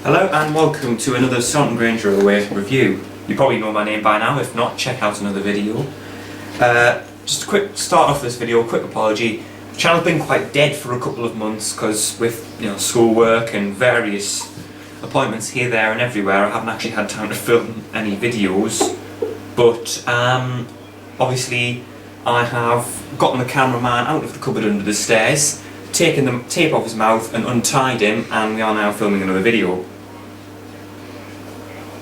Hello and welcome to another Staunton Grange Railway review. You probably know my name by now, if not, check out another video. Just a quick start off this video, quick apology. The channel's been quite dead for a couple of months because with schoolwork and various appointments here, there and everywhere, I haven't actually had time to film any videos. But obviously I have gotten the cameraman out of the cupboard under the stairs, taken the tape off his mouth and untied him, and we are now filming another video.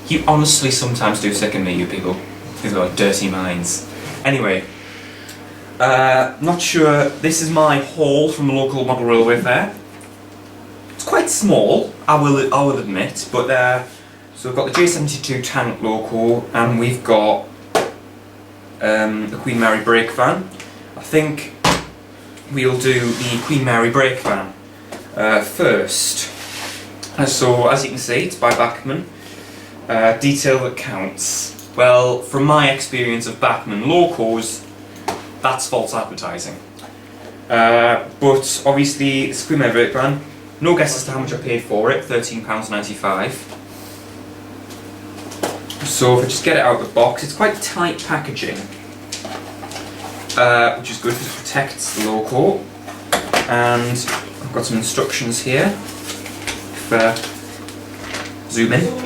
You honestly sometimes do sicken me, you people. You've got dirty minds. Anyway, not sure, this is my haul from the local model railway fair. It's quite small, I will admit, but so we've got the J72 tank loco, and we've got the Queen Mary brake van. I think we'll do the Queen Mary brake van first. So as you can see, it's by Bachmann. Detail that counts. Well, from my experience of Bachmann locos, that's false advertising. But obviously, it's Queen Mary brake van. No guess as to how much I paid for it, £13.95. So if I just get it out of the box, it's quite tight packaging, which is good because it protects the loco. And I've got some instructions here. Zoom in.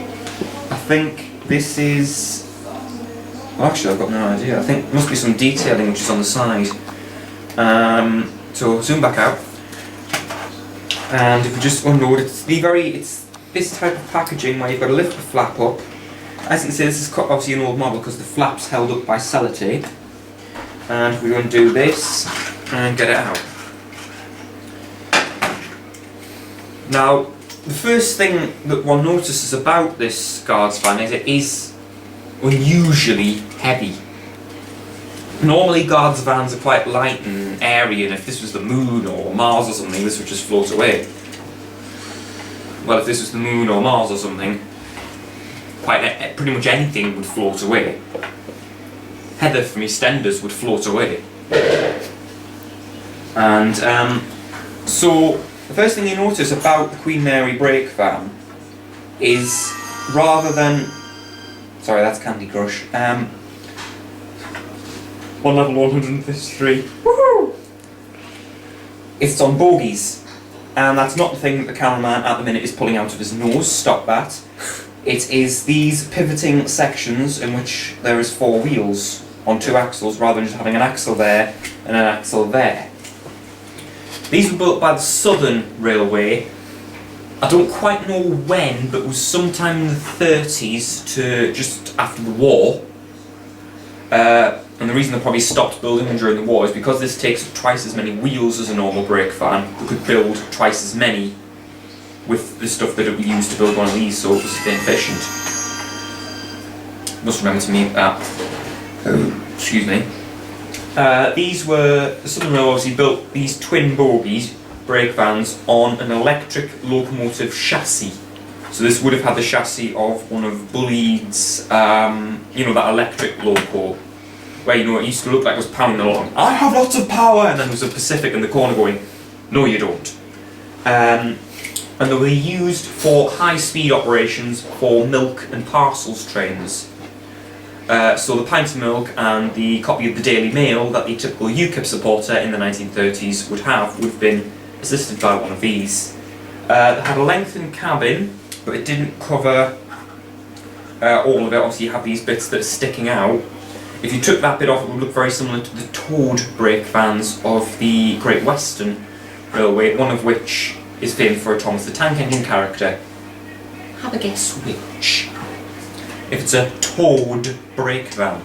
I think this is... well, actually I've got no idea. I think there must be some detailing which is on the side. So zoom back out. And if we just unload, it's this type of packaging where you've got to lift the flap up. As you can see, this is obviously an old model because the flap's held up by sellotape. And we're going to do this and get it out. Now, the first thing that one notices about this guards van is it is unusually heavy. Normally guards vans are quite light and airy, and if this was the moon or Mars or something, this would just float away. Well, if this was the moon or Mars or something, pretty much anything would float away. Heather from EastEnders would float away. And so the first thing you notice about the Queen Mary brake van is, rather than... sorry, that's Candy Crush. On level 153. Woohoo! It's on bogies. And that's not the thing that the cameraman at the minute is pulling out of his nose. Stop that. It is these pivoting sections in which there is 4 wheels on 2 axles, rather than just having an axle there and an axle there. These were built by the Southern Railway. I don't quite know when, but it was sometime in the 30s to just after the war. And the reason they probably stopped building them during the war is because this takes up twice as many wheels as a normal brake van. They could build twice as many with the stuff that it would use to build one of these, so it was a bit efficient. Must remember to mute that. Oh, excuse me. These were, the Southern Railway obviously built these twin bogies, brake vans, on an electric locomotive chassis. So this would have had the chassis of one of Bulleid's, that electric loco, where it used to look like it was pounding along. I have lots of power! And then there was a Pacific in the corner going, no you don't. And they were used for high-speed operations for milk and parcels trains. So the pint of milk and the copy of the Daily Mail that the typical UKIP supporter in the 1930s would have been assisted by one of these. It had a lengthened cabin, but it didn't cover all of it. Obviously you have these bits that are sticking out. If you took that bit off, it would look very similar to the towed brake vans of the Great Western Railway, one of which is famed for a Thomas the Tank Engine character. Have a guess which. If it's a towed brake van.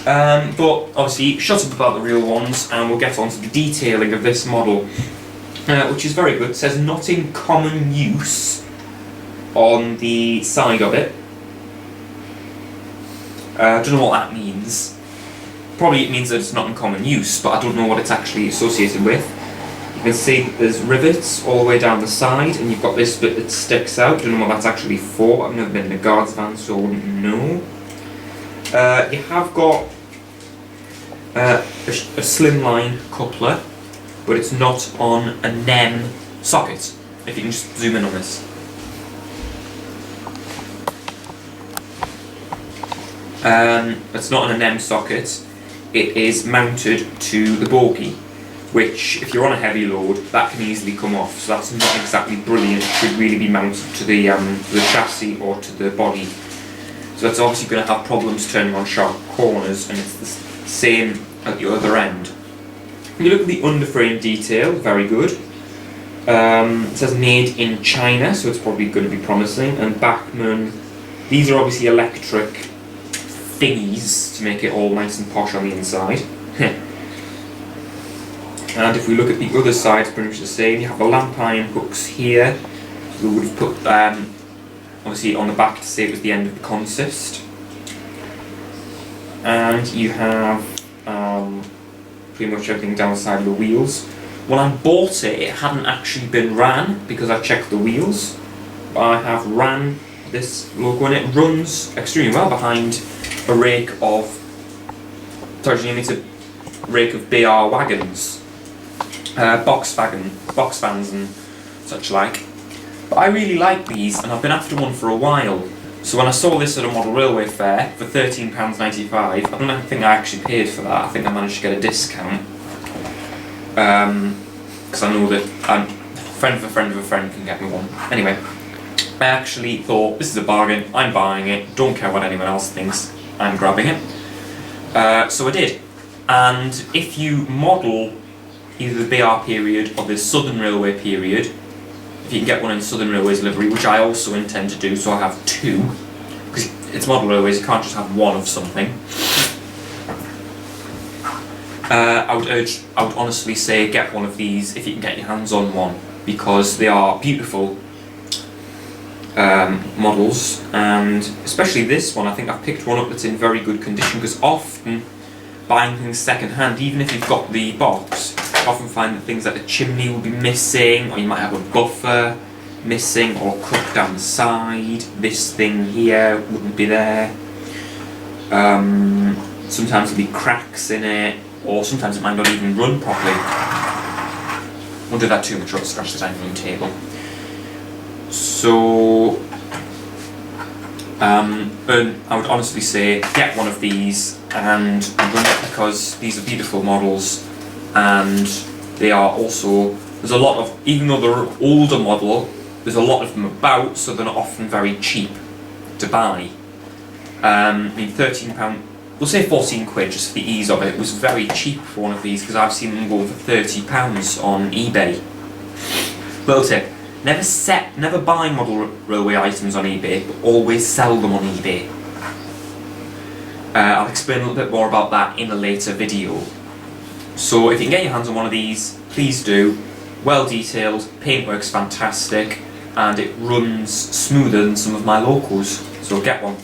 But obviously, shut up about the real ones, and we'll get on to the detailing of this model, which is very good. It says not in common use on the side of it. I don't know what that means. Probably it means that it's not in common use, but I don't know what it's actually associated with. You can see that there's rivets all the way down the side, and you've got this bit that sticks out. Don't know what that's actually for. I've never been in a guards van, so I wouldn't know. You have got a slimline coupler, but it's not on a NEM socket. If you can just zoom in on this. It's not an M socket. It is mounted to the bogie, which, if you're on a heavy load, that can easily come off. So that's not exactly brilliant. It should really be mounted to the chassis or to the body. So that's obviously going to have problems turning on sharp corners, and it's the same at the other end. When you look at the underframe detail, very good. It says made in China, so it's probably going to be promising. And Bachmann, these are obviously electric thingies to make it all nice and posh on the inside. And if we look at the other side, it's pretty much the same. You have the lamp iron hooks here. So we would have put obviously on the back to say it was the end of the consist. And you have pretty much everything down the side of the wheels. When I bought it, it hadn't actually been ran because I checked the wheels. I have ran this logo and it runs extremely well behind a rake of BR wagons, box vans and such like. But I really like these, and I've been after one for a while. So when I saw this at a model railway fair for £13.95, I don't think I actually paid for that. I think I managed to get a discount. Because I know that a friend of a friend of a friend can get me one. Anyway, I actually thought, this is a bargain, I'm buying it, don't care what anyone else thinks, I'm grabbing it. So I did. And if you model either the BR period or the Southern Railway period, if you can get one in Southern Railways livery, which I also intend to do, so I have two, because it's model railways, you can't just have one of something. I would honestly say get one of these if you can get your hands on one, because they are beautiful models, and especially this one, I think I've picked one up that's in very good condition, because often buying things second hand, even if you've got the box, you often find that things like the chimney will be missing, or you might have a buffer missing or cut down the side. This thing here wouldn't be there. Sometimes there'll be cracks in it, or sometimes it might not even run properly. Won't do that too much or it'll scratch the dining room table. So I would honestly say get one of these and run it, because these are beautiful models, and they are also, there's a lot of, even though they're an older model, there's a lot of them about, so they're not often very cheap to buy. I mean, £13, we'll say 14 quid just for the ease of it. It was very cheap for one of these, because I've seen them go for £30 on eBay. Little tip, never buy model railway items on eBay, but always sell them on eBay. I'll explain a little bit more about that in a later video. So if you can get your hands on one of these, please do. Well detailed, paintwork's fantastic, and it runs smoother than some of my locals, so get one.